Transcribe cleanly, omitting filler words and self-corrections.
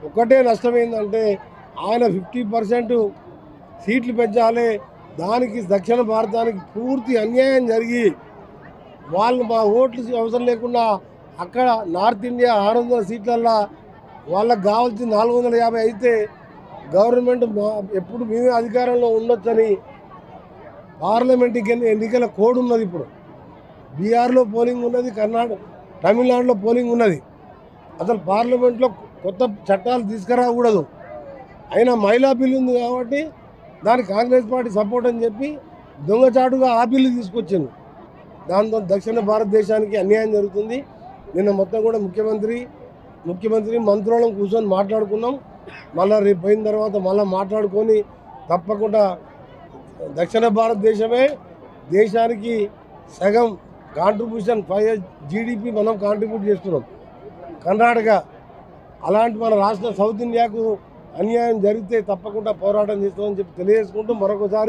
ఒకటే నష్టమైందంటే ఆయన 50% సీట్లు పెంచాలి, దానికి దక్షిణ భారతానికి పూర్తి అన్యాయం జరిగి వాళ్ళు మా ఓట్లు అవసరం లేకుండా అక్కడ నార్త్ ఇండియా 600 సీట్లల్లో వాళ్ళకి కావాల్సింది 450 అయితే గవర్నమెంట్ ఎప్పుడు మేమే అధికారంలో ఉండొచ్చని పార్లమెంట్ ఎన్నికల కోడ్ ఉన్నది. ఇప్పుడు బీహార్లో పోలింగ్ ఉన్నది, తమిళనాడులో పోలింగ్ ఉన్నది. అసలు పార్లమెంట్లో కొత్త చట్టాలు తీసుకురాకూడదు. అయినా మహిళా బిల్లు ఉంది కాబట్టి దానికి కాంగ్రెస్ పార్టీ సపోర్ట్ అని చెప్పి దొంగచాటుగా ఆ బిల్లు తీసుకొచ్చింది. దాంతో దక్షిణ భారతదేశానికి అన్యాయం జరుగుతుంది. నిన్న మొత్తం కూడా ముఖ్యమంత్రి మంత్రులను కూర్చొని మాట్లాడుకున్నాం. మళ్ళీ రేపు పోయిన తర్వాత మళ్ళీ మాట్లాడుకొని తప్పకుండా దక్షిణ భారతదేశమే దేశానికి సగం కాంట్రిబ్యూషన్ 5 జీడిపి మనం కాంట్రిబ్యూట్ చేస్తున్నాం. కర్ణాటక అలాంటి మన రాష్ట్ర సౌత్ ఇండియాకు అన్యాయం జరిగితే తప్పకుండా పోరాటం చేస్తామని చెప్పి తెలియజేసుకుంటూ మరొకసారి